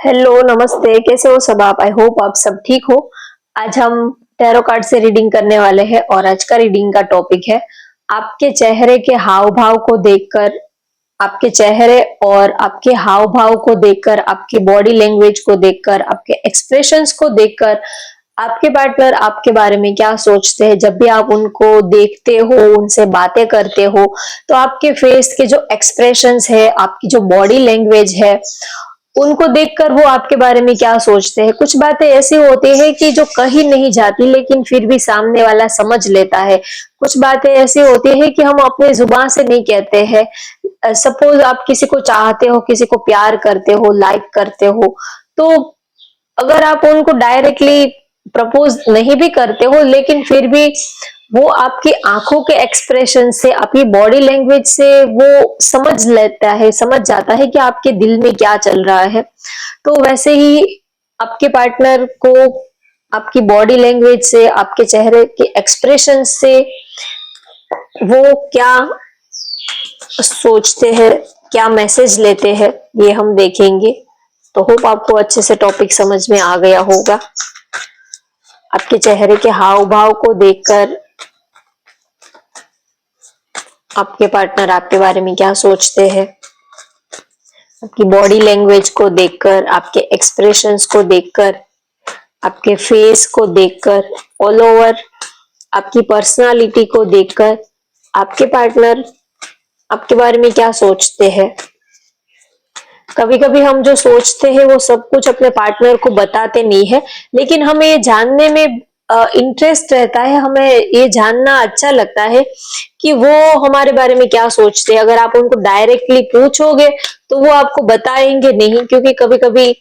Hello, नमस्ते। कैसे हो सब आप? आई होप आप सब ठीक हो। आज हम टैरो कार्ड से रीडिंग करने वाले हैं और आज का रीडिंग का टॉपिक है आपके चेहरे के हाव भाव को देखकर, आपके चेहरे और आपके हाव भाव को देखकर, आपकी बॉडी लैंग्वेज को देखकर, आपके एक्सप्रेशंस को देखकर आपके पार्टनर आपके बारे में क्या सोचते हैं। जब भी आप उनको देखते हो, उनसे बातें करते हो, तो आपके फेस के जो एक्सप्रेशंस है, आपकी जो बॉडी लैंग्वेज है, उनको देखकर वो आपके बारे में क्या सोचते हैं। कुछ बातें ऐसी होती है कि जो कही नहीं जाती लेकिन फिर भी सामने वाला समझ लेता है। कुछ बातें ऐसी होती है कि हम अपने जुबान से नहीं कहते हैं। सपोज आप किसी को चाहते हो, किसी को प्यार करते हो, लाइक करते हो, तो अगर आप उनको डायरेक्टली प्रपोज नहीं भी करते हो लेकिन फिर भी वो आपकी आंखों के एक्सप्रेशन से, आपकी बॉडी लैंग्वेज से वो समझ लेता है, समझ जाता है कि आपके दिल में क्या चल रहा है। तो वैसे ही आपके पार्टनर को आपकी बॉडी लैंग्वेज से, आपके चेहरे के एक्सप्रेशन से वो क्या सोचते हैं, क्या मैसेज लेते हैं, ये हम देखेंगे। तो होप आपको अच्छे से टॉपिक समझ में आ गया होगा। आपके चेहरे के हाव भाव को देखकर आपके पार्टनर आपके बारे में क्या सोचते हैं, आपकी बॉडी लैंग्वेज को देखकर, आपके एक्सप्रेशंस को देखकर, आपके फेस को देखकर, ऑल ओवर आपकी पर्सनालिटी को देखकर आपके पार्टनर आपके बारे में क्या सोचते हैं। कभी कभी हम जो सोचते हैं वो सब कुछ अपने पार्टनर को बताते नहीं है, लेकिन हमें ये जानने में इंटरेस्ट रहता है, हमें ये जानना अच्छा लगता है कि वो हमारे बारे में क्या सोचते हैं। अगर आप उनको डायरेक्टली पूछोगे तो वो आपको बताएंगे नहीं, क्योंकि कभी कभी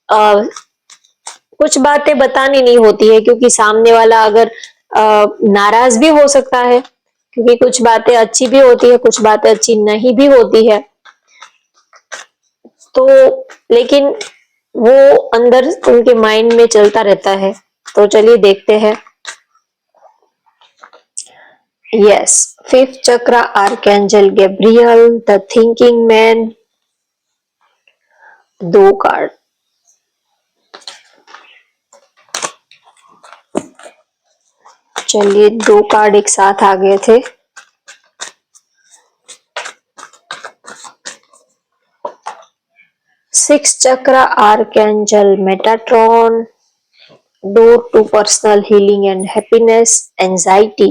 कुछ बातें बतानी नहीं होती है, क्योंकि सामने वाला अगर नाराज भी हो सकता है, क्योंकि कुछ बातें अच्छी भी होती है, कुछ बातें अच्छी नहीं भी होती है। तो लेकिन वो अंदर उनके माइंड में चलता रहता है। तो चलिए देखते हैं। यस, फिफ्थ चक्र, archangel Gabriel, the thinking man. दो कार्ड। चलिए, दो कार्ड एक साथ आ गए थे। Six chakra, archangel Metatron, door to personal healing and happiness, anxiety.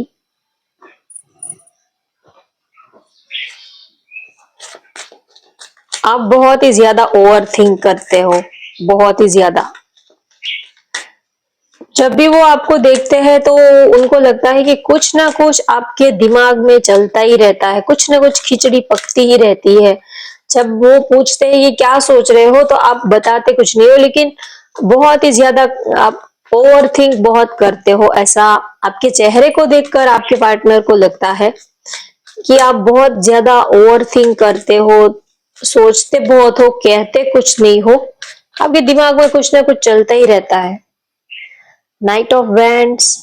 आप बहुत ही ज्यादा ओवर थिंक करते हो, बहुत ही ज्यादा। जब भी वो आपको देखते हैं तो उनको लगता है कि कुछ ना कुछ आपके दिमाग में चलता ही रहता है, कुछ ना कुछ खिचड़ी पकती ही रहती है। जब वो पूछते हैं कि क्या सोच रहे हो, तो आप बताते कुछ नहीं हो, लेकिन बहुत ही ज्यादा आप ओवर थिंक बहुत करते हो। ऐसा आपके चेहरे को देखकर आपके पार्टनर को लगता है कि आप बहुत ज्यादा ओवर थिंक करते हो, सोचते बहुत हो, कहते कुछ नहीं हो। आपके दिमाग में कुछ ना कुछ चलता ही रहता है। Night of wands,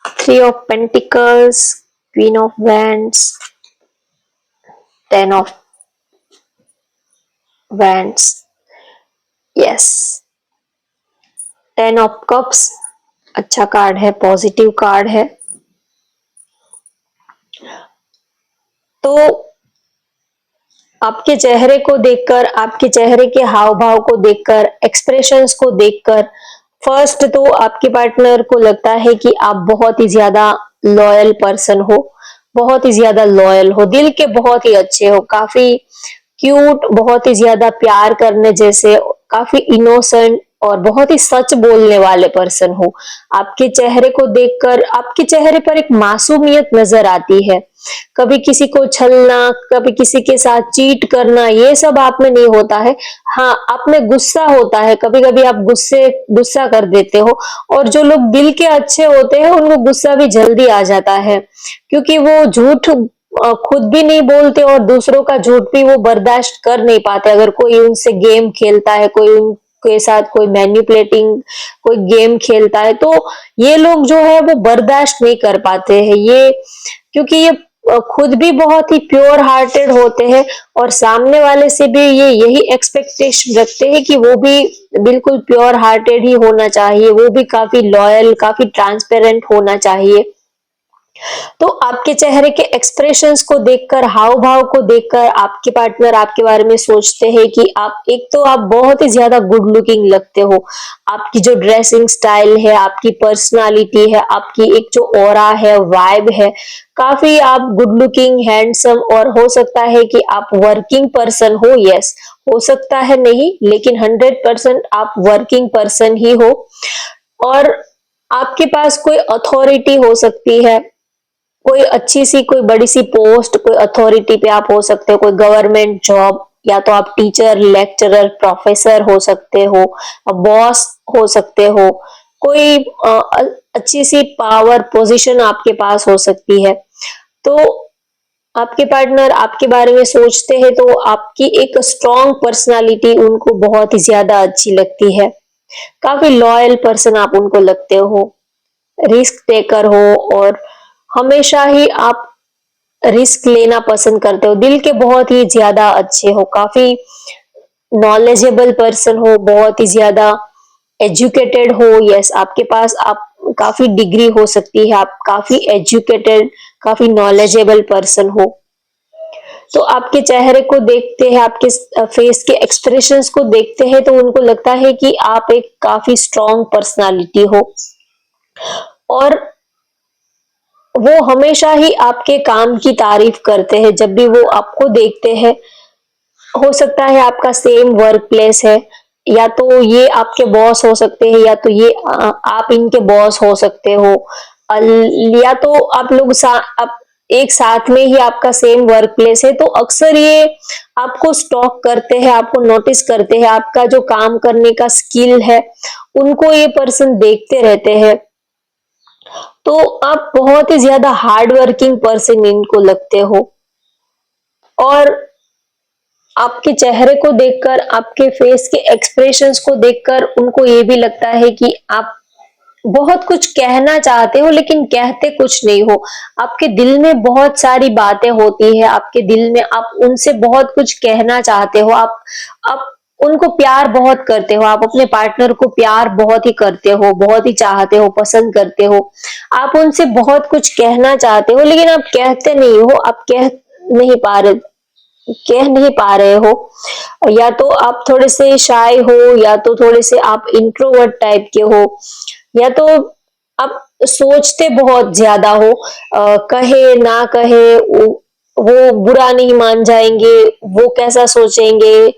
three of pentacles, queen of wands, ten of wands. Yes, ten of cups अच्छा कार्ड है, पॉजिटिव कार्ड है। तो आपके चेहरे को देखकर, आपके चेहरे के हाव भाव को देखकर, एक्सप्रेशंस को देखकर, फर्स्ट तो आपके पार्टनर को लगता है कि आप बहुत ही ज्यादा लॉयल पर्सन हो, बहुत ही ज्यादा लॉयल हो, दिल के बहुत ही अच्छे हो, काफी क्यूट, बहुत ही ज्यादा प्यार करने जैसे, काफी इनोसेंट और बहुत ही सच बोलने वाले पर्सन हो। आपके चेहरे को देखकर आपके चेहरे पर एक मासूमियत नजर आती है। कभी किसी को छलना, कभी किसी के साथ चीट करना, ये सब आप में नहीं होता है। हाँ, आप में गुस्सा होता है, कभी कभी आप गुस्सा कर देते हो। और जो लोग दिल के अच्छे होते हैं उनको गुस्सा भी जल्दी आ जाता है, क्योंकि वो झूठ खुद भी नहीं बोलते और दूसरों का झूठ भी वो बर्दाश्त कर नहीं पाते। अगर कोई उनसे गेम खेलता है, कोई उनके साथ कोई मैनिपुलेटिंग कोई गेम खेलता है, तो ये लोग जो है वो बर्दाश्त नहीं कर पाते हैं। ये क्योंकि ये खुद भी बहुत ही प्योर हार्टेड होते हैं और सामने वाले से भी ये यही एक्सपेक्टेशन रखते हैं कि वो भी बिल्कुल प्योर हार्टेड ही होना चाहिए, वो भी काफी लॉयल, काफी ट्रांसपेरेंट होना चाहिए। तो आपके चेहरे के एक्सप्रेशंस को देखकर, हाव भाव को देखकर आपके पार्टनर आपके बारे में सोचते हैं कि आप, एक तो आप बहुत ही ज्यादा गुड लुकिंग लगते हो, आपकी जो ड्रेसिंग स्टाइल है, आपकी पर्सनालिटी है, आपकी एक जो ऑरा है, वाइब है, काफी आप गुड लुकिंग, हैंडसम, और हो सकता है कि आप वर्किंग पर्सन हो। यस, हो सकता है नहीं, लेकिन 100% आप वर्किंग पर्सन ही हो। और आपके पास कोई अथॉरिटी हो सकती है, कोई अच्छी सी, कोई बड़ी सी पोस्ट, कोई अथॉरिटी पे आप हो सकते हो, कोई गवर्नमेंट जॉब, या तो आप टीचर, लेक्चरर, प्रोफेसर हो सकते हो, बॉस हो सकते हो, कोई अच्छी सी पावर पोजीशन आपके पास हो सकती है। तो आपके पार्टनर आपके बारे में सोचते हैं तो आपकी एक स्ट्रॉन्ग पर्सनालिटी उनको बहुत ही ज्यादा अच्छी लगती है, काफी लॉयल पर्सन आप उनको लगते हो, रिस्क टेकर हो, और हमेशा ही आप रिस्क लेना पसंद करते हो, दिल के बहुत ही ज्यादा अच्छे हो, काफी नॉलेजेबल पर्सन हो, बहुत ही ज्यादा एजुकेटेड हो। यस, आपके पास आप काफी डिग्री हो सकती है, आप काफी एजुकेटेड, काफी नॉलेजेबल पर्सन हो। तो आपके चेहरे को देखते हैं, आपके फेस के एक्सप्रेशंस को देखते हैं तो उनको लगता है कि आप एक काफी स्ट्रॉन्ग पर्सनालिटी हो, और वो हमेशा ही आपके काम की तारीफ करते हैं जब भी वो आपको देखते हैं। हो सकता है आपका सेम वर्क प्लेस है, या तो ये आपके बॉस हो सकते हैं, या तो ये आप इनके बॉस हो सकते हो, या तो आप लोग आप एक साथ में ही आपका सेम वर्क प्लेस है, तो अक्सर ये आपको स्टॉक करते हैं, आपको नोटिस करते हैं, आपका जो काम करने का स्किल है उनको ये पर्सन देखते रहते हैं। तो आप बहुत ही ज्यादा हार्ड वर्किंग पर्सन इनको लगते हो, और आपके चेहरे को देखकर, आपके फेस के एक्सप्रेशंस को देखकर उनको ये भी लगता है कि आप बहुत कुछ कहना चाहते हो लेकिन कहते कुछ नहीं हो। आपके दिल में बहुत सारी बातें होती है, आपके दिल में आप उनसे बहुत कुछ कहना चाहते हो, आप उनको प्यार बहुत करते हो, आप अपने पार्टनर को प्यार बहुत ही करते हो, बहुत ही चाहते हो, पसंद करते हो, आप उनसे बहुत कुछ कहना चाहते हो लेकिन आप कहते नहीं हो, आप नहीं पा रहे कह नहीं पा रहे हो। या तो आप थोड़े से शाय हो, या तो थोड़े से आप इंट्रोवर्ट टाइप के हो, या तो आप सोचते बहुत ज्यादा हो, कहे ना कहे वो बुरा नहीं मान जाएंगे, वो कैसा सोचेंगे,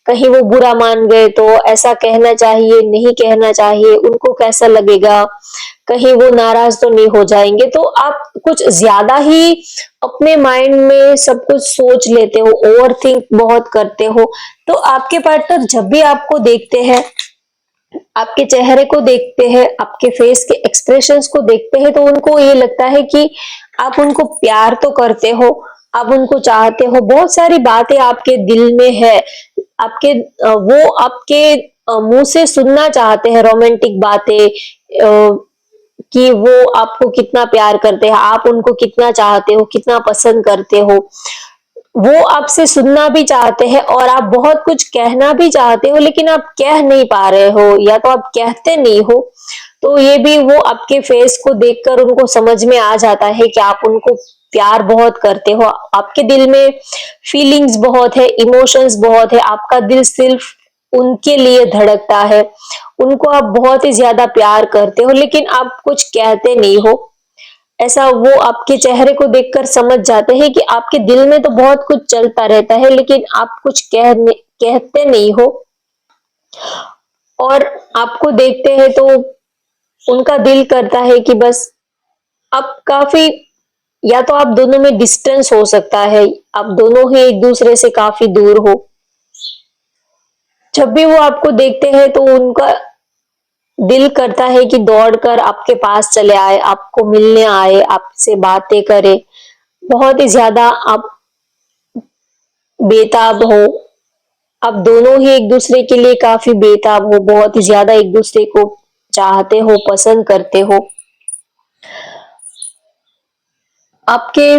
कहीं वो बुरा मान गए तो ऐसा कहना चाहिए, नहीं कहना चाहिए, उनको कैसा लगेगा, कहीं वो नाराज तो नहीं हो जाएंगे, तो आप कुछ ज्यादा ही अपने माइंड में सब कुछ सोच लेते हो, ओवर थिंक बहुत करते हो। तो आपके पार्टनर जब भी आपको देखते हैं, आपके चेहरे को देखते हैं, आपके फेस के एक्सप्रेशंस को देखते हैं, तो उनको ये लगता है कि आप उनको प्यार तो करते हो, आप उनको चाहते हो, बहुत सारी बातें आपके दिल में है, आपके वो आपके मुंह से सुनना चाहते हैं, रोमांटिक बातें, कि वो आपको कितना प्यार करते हैं, आप उनको कितना चाहते हो, कितना पसंद करते हो, वो आपसे सुनना भी चाहते हैं, और आप बहुत कुछ कहना भी चाहते हो लेकिन आप कह नहीं पा रहे हो, या तो आप कहते नहीं हो। तो ये भी वो आपके फेस को देखकर उनको समझ में आ जाता है कि आप उनको प्यार बहुत करते हो, आपके दिल में फीलिंग्स बहुत है, इमोशंस बहुत है, आपका दिल सिर्फ उनके लिए धड़कता है, उनको आप बहुत ही ज्यादा प्यार करते हो लेकिन आप कुछ कहते नहीं हो। ऐसा वो आपके चेहरे को देखकर समझ जाते हैं कि आपके दिल में तो बहुत कुछ चलता रहता है लेकिन आप कुछ कहते नहीं हो, और आपको देखते हैं तो उनका दिल करता है कि बस आप काफी, या तो आप दोनों में डिस्टेंस हो सकता है, आप दोनों ही एक दूसरे से काफी दूर हो। जब भी वो आपको देखते हैं तो उनका दिल करता है कि दौड़कर आपके पास चले आए, आपको मिलने आए, आपसे बातें करे, बहुत ही ज्यादा आप बेताब हो, आप दोनों ही एक दूसरे के लिए काफी बेताब हो, बहुत ही ज्यादा एक दूसरे को चाहते हो, पसंद करते हो। आपके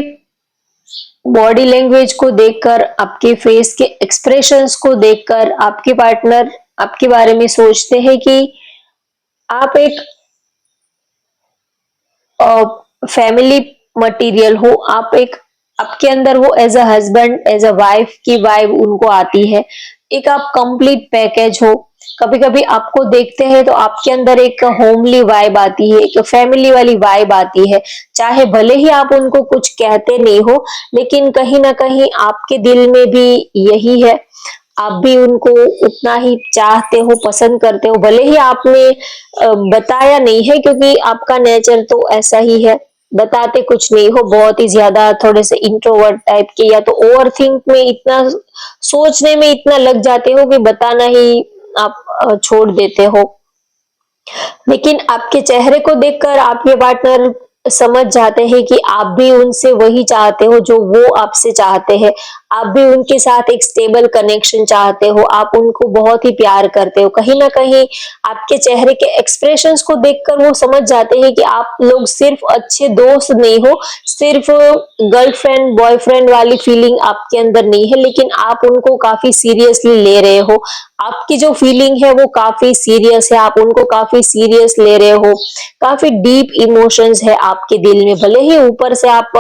बॉडी लैंग्वेज को देखकर, आपके फेस के एक्सप्रेशंस को देखकर आपके पार्टनर आपके बारे में सोचते हैं कि आप एक फैमिली मटेरियल हो, आप एक, आपके अंदर वो as a husband as a wife की वाइब उनको आती है, एक आप कंप्लीट पैकेज हो। कभी कभी आपको देखते हैं तो आपके अंदर एक होमली वाइब आती है, एक फैमिली वाली वाइब आती है। चाहे भले ही आप उनको कुछ कहते नहीं हो, लेकिन कहीं ना कहीं आपके दिल में भी यही है, आप भी उनको उतना ही चाहते हो, पसंद करते हो, भले ही आपने बताया नहीं है, क्योंकि आपका नेचर तो ऐसा ही है, बताते कुछ नहीं हो, बहुत ही ज्यादा थोड़े से इंट्रोवर्ट टाइप के, या तो ओवर थिंक में इतना, सोचने में इतना लग जाते हो कि बताना ही आप छोड़ देते हो। लेकिन आपके चेहरे को देखकर आपके पार्टनर समझ जाते हैं कि आप भी उनसे वही चाहते हो जो वो आपसे चाहते हैं। आप भी उनके साथ एक स्टेबल कनेक्शन चाहते हो, आप उनको बहुत ही प्यार करते हो। कहीं ना कहीं आपके चेहरे के एक्सप्रेशंस को देखकर वो समझ जाते हैं कि आप लोग सिर्फ अच्छे दोस्त नहीं हो, सिर्फ गर्लफ्रेंड बॉयफ्रेंड वाली फीलिंग आपके अंदर नहीं है, लेकिन आप उनको काफी सीरियसली ले रहे हो। आपकी जो फीलिंग है वो काफी सीरियस है, आप उनको काफी सीरियस ले रहे हो, काफी डीप इमोशंस है आपके दिल में। भले ही ऊपर से आप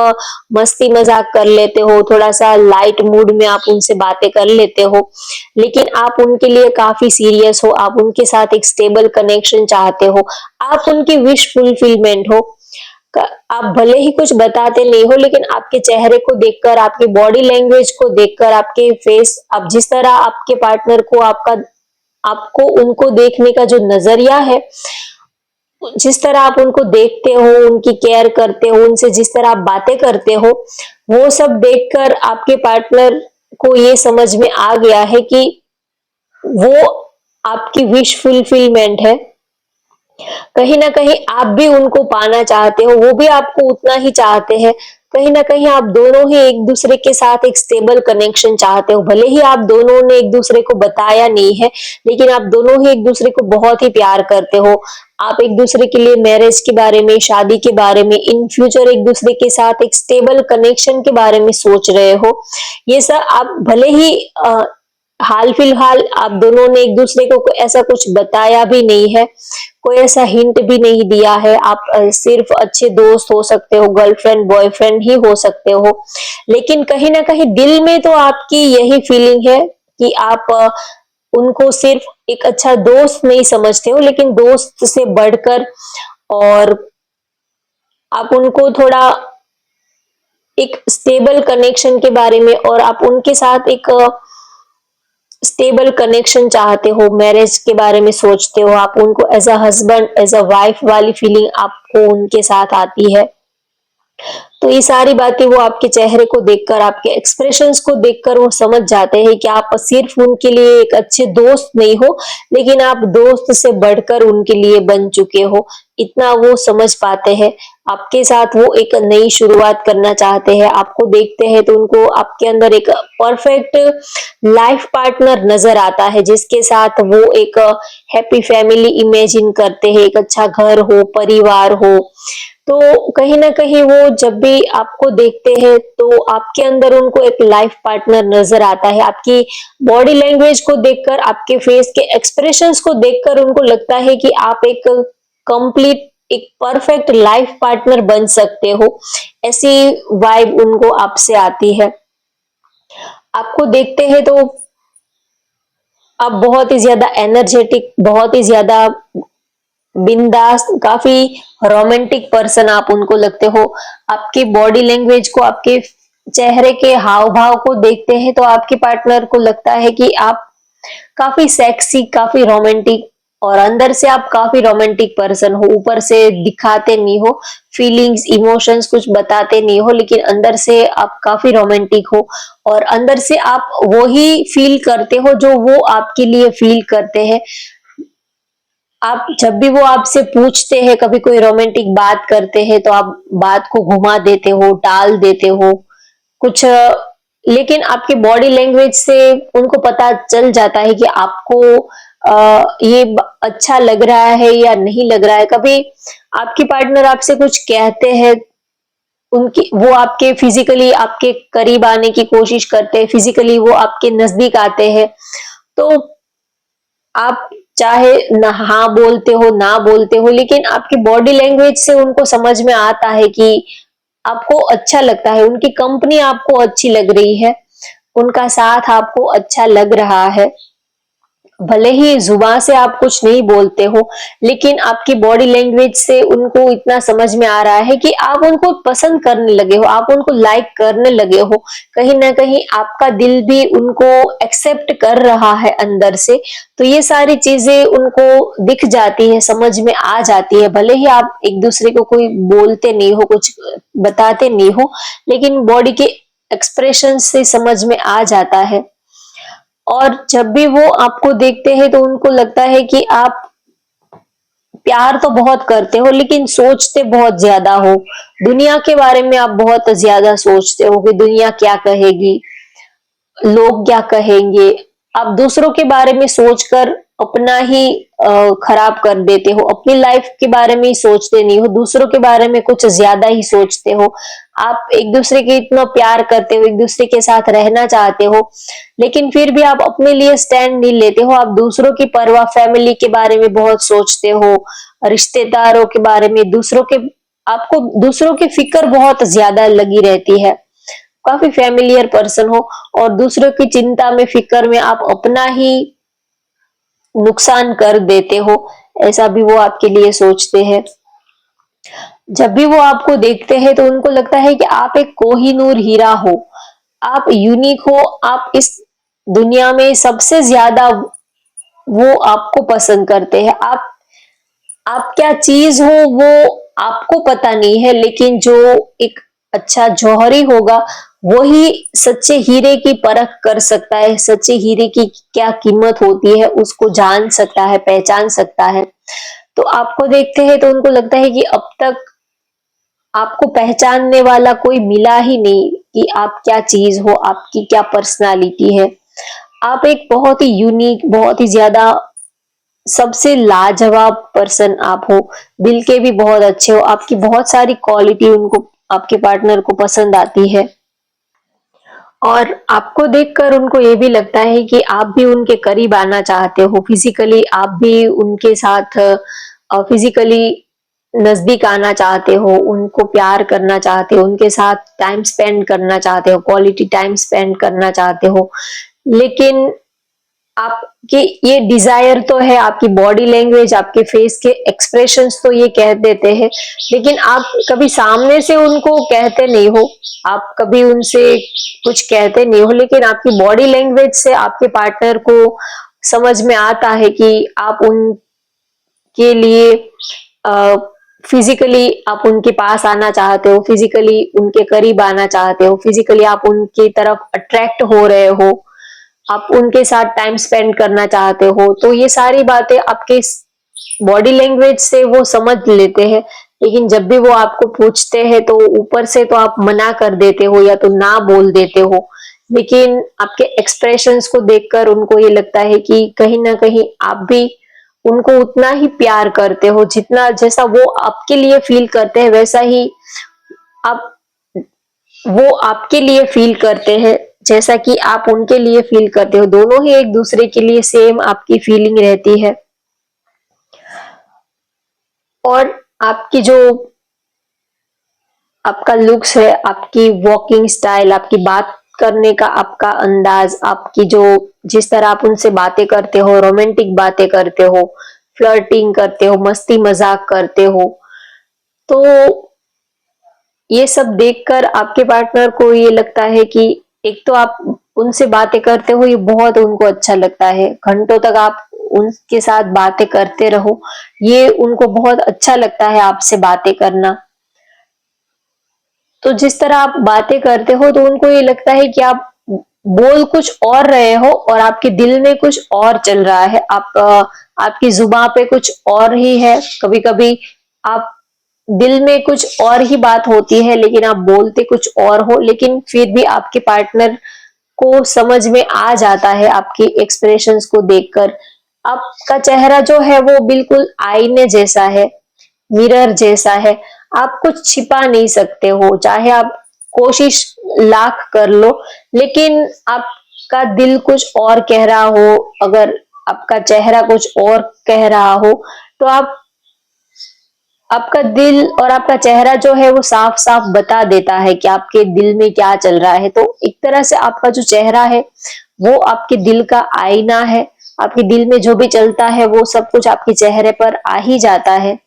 मस्ती मजाक कर लेते हो, थोड़ा सा लाइट मूड में आप उनसे बातें कर लेते हो, लेकिन आप उनके लिए काफी सीरियस हो, आप उनके साथ एक स्टेबल कनेक्शन चाहते हो, आप उनकी विश फुलफिलमेंट हो। आप भले ही कुछ बताते नहीं हो, लेकिन आपके चेहरे को देखकर, आपकी बॉडी लैंग्वेज को देखकर, आपके फेस, आप जिस तरह आपके पार्टनर को, आपका, आपको उनको देखने का जो नजरिया है, जिस तरह आप उनको देखते हो, उनकी केयर करते हो, उनसे जिस तरह आप बातें करते हो, वो सब देखकर आपके पार्टनर को ये समझ में आ गया है कि वो आपकी विश फुलफिलमेंट है। कहीं ना कहीं आप भी उनको पाना चाहते हो, वो भी आपको उतना ही चाहते हैं। कहीं ना कहीं आप दोनों ही एक दूसरे के साथ एक स्टेबल कनेक्शन चाहते हो। भले ही आप दोनों ने एक दूसरे को बताया नहीं है, लेकिन आप दोनों ही एक दूसरे को बहुत ही प्यार करते हो। आप एक दूसरे के लिए मैरिज के बारे में, शादी के बारे में, इन फ्यूचर एक दूसरे के साथ एक स्टेबल कनेक्शन के बारे में सोच रहे हो। ये सब आप भले ही हाल फिलहाल आप दोनों ने एक दूसरे को ऐसा कुछ बताया भी नहीं है, कोई ऐसा हिंट भी नहीं दिया है, आप सिर्फ अच्छे दोस्त हो सकते हो, गर्लफ्रेंड बॉयफ्रेंड ही हो सकते हो, लेकिन कहीं ना कहीं दिल में तो आपकी यही फीलिंग है कि आप उनको सिर्फ एक अच्छा दोस्त नहीं समझते हो, लेकिन दोस्त से बढ़कर, और आप उनको थोड़ा एक स्टेबल कनेक्शन के बारे में, और आप उनके साथ एक स्टेबल कनेक्शन चाहते हो, मैरिज के बारे में सोचते हो, आप उनको as a husband as a wife वाली फीलिंग आपको उनके साथ आती है। तो ये सारी बातें वो आपके चेहरे को देखकर, आपके एक्सप्रेशंस को देखकर वो समझ जाते हैं कि आप सिर्फ उनके लिए एक अच्छे दोस्त नहीं हो, लेकिन आप दोस्त से बढ़कर उनके लिए बन चुके हो। इतना वो समझ पाते हैं। आपके साथ वो एक नई शुरुआत करना चाहते हैं। आपको देखते हैं तो उनको आपके अंदर एक परफेक्ट लाइफ पार्टनर नजर आता है, जिसके साथ वो एक हैप्पी फैमिली इमेजिन करते हैं, एक अच्छा घर हो, परिवार हो। तो कहीं ना कहीं वो जब भी आपको देखते हैं तो आपके अंदर उनको एक लाइफ पार्टनर नजर आता है। आपकी बॉडी लैंग्वेज को देखकर, आपके फेस के एक्सप्रेशंस को देखकर उनको लगता है कि आप एक कंप्लीट, एक परफेक्ट लाइफ पार्टनर बन सकते हो। ऐसी वाइब उनको आपसे आती है। आपको देखते हैं तो आप बहुत ही ज्यादा एनर्जेटिक, बहुत ही ज्यादा बिंदास, काफी रोमांटिक पर्सन आप उनको लगते हो। आपकी बॉडी लैंग्वेज को, आपके चेहरे के हाव भाव को देखते हैं तो आपके पार्टनर को लगता है कि आप काफी सेक्सी, काफी रोमांटिक, और अंदर से आप काफी रोमांटिक पर्सन हो। ऊपर से दिखाते नहीं हो, फीलिंग्स इमोशंस कुछ बताते नहीं हो, लेकिन अंदर से आप काफी रोमांटिक हो, और अंदर से आप वो ही फील करते हो जो वो आपके लिए फील करते हैं। आप जब भी वो आपसे पूछते हैं, कभी कोई रोमांटिक बात करते हैं, तो आप बात को घुमा देते हो, टाल देते हो कुछ, लेकिन आपकी बॉडी लैंग्वेज से उनको पता चल जाता है कि आपको ये अच्छा लग रहा है या नहीं लग रहा है। कभी आपकी पार्टनर आपसे कुछ कहते हैं उनकी वो आपके फिजिकली आपके करीब आने की कोशिश करते हैं, फिजिकली वो आपके नजदीक आते हैं। तो आप चाहे ना हाँ बोलते हो ना बोलते हो, लेकिन आपकी बॉडी लैंग्वेज से उनको समझ में आता है कि आपको अच्छा लगता है, उनकी कंपनी आपको अच्छी लग रही है, उनका साथ आपको अच्छा लग रहा है। भले ही जुबान से आप कुछ नहीं बोलते हो, लेकिन आपकी बॉडी लैंग्वेज से उनको इतना समझ में आ रहा है कि आप उनको पसंद करने लगे हो, आप उनको लाइक करने लगे हो। कहीं ना कहीं आपका दिल भी उनको एक्सेप्ट कर रहा है अंदर से। तो ये सारी चीजें उनको दिख जाती है, समझ में आ जाती है। भले ही आप एक दूसरे को कोई बोलते नहीं हो, कुछ बताते नहीं हो, लेकिन बॉडी के एक्सप्रेशन से समझ में आ जाता है। और जब भी वो आपको देखते हैं तो उनको लगता है कि आप प्यार तो बहुत करते हो, लेकिन सोचते बहुत ज्यादा हो। दुनिया के बारे में आप बहुत ज्यादा सोचते हो कि दुनिया क्या कहेगी, लोग क्या कहेंगे। आप दूसरों के बारे में सोचकर अपना ही खराब कर देते हो, अपनी लाइफ के बारे में ही सोचते नहीं हो, दूसरों के बारे में कुछ ज्यादा ही सोचते हो। आप एक दूसरे के इतना प्यार करते हो, एक दूसरे के साथ रहना चाहते हो, लेकिन फिर भी आप अपने लिए स्टैंड नहीं लेते हो। आप दूसरों की परवाह, फैमिली के बारे में बहुत सोचते हो, रिश्तेदारों के बारे में, आपको दूसरों की फिक्र बहुत ज्यादा लगी रहती है। काफी फैमिलियर पर्सन हो और दूसरों की चिंता में, फिक्र में आप अपना ही नुकसान कर देते हो, ऐसा भी वो आपके लिए सोचते हैं। जब भी वो आपको देखते हैं तो उनको लगता है कि आप एक कोहिनूर हीरा हो, आप यूनिक हो, आप इस दुनिया में सबसे ज्यादा वो आपको पसंद करते हैं। आप क्या चीज हो वो आपको पता नहीं है, लेकिन जो एक अच्छा जौहरी होगा वही सच्चे हीरे की परख कर सकता है, सच्चे हीरे की क्या कीमत होती है उसको जान सकता है, पहचान सकता है। तो आपको देखते हैं तो उनको लगता है कि अब तक आपको पहचानने वाला कोई मिला ही नहीं कि आप क्या चीज हो, आपकी क्या पर्सनालिटी है। आप एक बहुत ही यूनिक, बहुत ही ज्यादा सबसे लाजवाब पर्सन आप हो, दिल के भी बहुत अच्छे हो, आपकी बहुत सारी क्वालिटी उनको, आपके पार्टनर को पसंद आती है। और आपको देखकर उनको ये भी लगता है कि आप भी उनके करीब आना चाहते हो, फिजिकली आप भी उनके साथ फिजिकली नजदीक आना चाहते हो, उनको प्यार करना चाहते हो, उनके साथ टाइम स्पेंड करना चाहते हो, क्वालिटी टाइम स्पेंड करना चाहते हो। लेकिन आपके ये डिजायर तो है, आपकी बॉडी लैंग्वेज, आपके फेस के एक्सप्रेशंस तो ये कह देते हैं, लेकिन आप कभी सामने से उनको कहते नहीं हो, आप कभी उनसे कुछ कहते नहीं हो, लेकिन आपकी बॉडी लैंग्वेज से आपके पार्टनर को समझ में आता है कि आप उनके लिए फिजिकली आप उनके पास आना चाहते हो, फिजिकली उनके करीब आना चाहते हो, फिजिकली आप उनकी तरफ अट्रैक्ट हो रहे हो, आप उनके साथ टाइम स्पेंड करना चाहते हो। तो ये सारी बातें आपके बॉडी लैंग्वेज से वो समझ लेते हैं। लेकिन जब भी वो आपको पूछते हैं तो ऊपर से तो आप मना कर देते हो या तो ना बोल देते हो, लेकिन आपके एक्सप्रेशंस को देखकर उनको ये लगता है कि कहीं ना कहीं आप भी उनको उतना ही प्यार करते हो, जितना जैसा वो आपके लिए फील करते हैं वैसा ही आप वो आपके लिए फील करते हैं, जैसा कि आप उनके लिए फील करते हो। दोनों ही एक दूसरे के लिए सेम आपकी फीलिंग रहती है। और आपकी जो आपका लुक्स है, आपकी वॉकिंग स्टाइल, आपकी बात करने का आपका अंदाज, आपकी जो जिस तरह आप उनसे बातें करते हो, रोमांटिक बातें करते हो, फ्लर्टिंग करते हो, मस्ती मजाक करते हो, तो ये सब देखकर आपके पार्टनर को ये लगता है कि एक तो आप उनसे बातें करते हो, ये बहुत उनको अच्छा लगता है, घंटों तक आप उनके साथ बातें करते रहो, ये उनको बहुत अच्छा लगता है आपसे बातें करना। तो जिस तरह आप बातें करते हो तो उनको ये लगता है कि आप बोल कुछ और रहे हो और आपके दिल में कुछ और चल रहा है, आपकी जुबान पे कुछ और ही है। कभी कभी आप दिल में कुछ और ही बात होती है, लेकिन आप बोलते कुछ और हो, लेकिन फिर भी आपके पार्टनर को समझ में आ जाता है आपके एक्सप्रेशंस को देखकर। आपका चेहरा जो है वो बिल्कुल आईने जैसा है, मिरर जैसा है। आप कुछ छिपा नहीं सकते हो, चाहे आप कोशिश लाख कर लो, लेकिन आपका दिल कुछ और कह रहा हो, अगर आपका चेहरा कुछ और कह रहा हो, तो आपका दिल और आपका चेहरा जो है वो साफ साफ बता देता है कि आपके दिल में क्या चल रहा है। तो एक तरह से आपका जो चेहरा है वो आपके दिल का आईना है। आपके दिल में जो भी चलता है वो सब कुछ आपके चेहरे पर आ ही जाता है,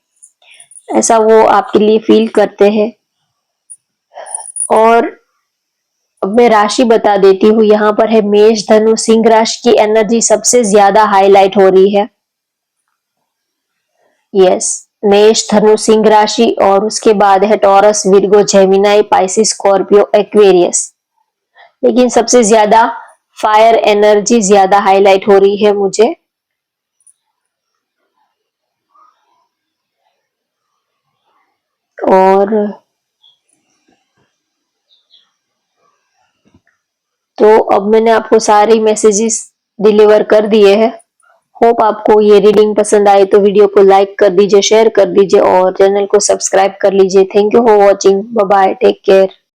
ऐसा वो आपके लिए फील करते हैं। और अब मैं राशि बता देती हूँ, यहाँ पर है मेष, धनु, सिंह राशि की एनर्जी सबसे ज्यादा हाईलाइट हो रही है। यस, मेष, धनु, सिंह राशि, और उसके बाद है taurus, Virgo, Gemini, Pisces, Scorpio, Aquarius. लेकिन सबसे ज्यादा फायर एनर्जी ज्यादा हाईलाइट हो रही है मुझे। और तो अब मैंने आपको सारे मैसेजेस डिलीवर कर दिए हैं। होप आपको ये रीडिंग पसंद आए तो वीडियो को लाइक कर दीजिए, शेयर कर दीजिए और चैनल को सब्सक्राइब कर लीजिए। Thank you for watching. Bye bye, take care.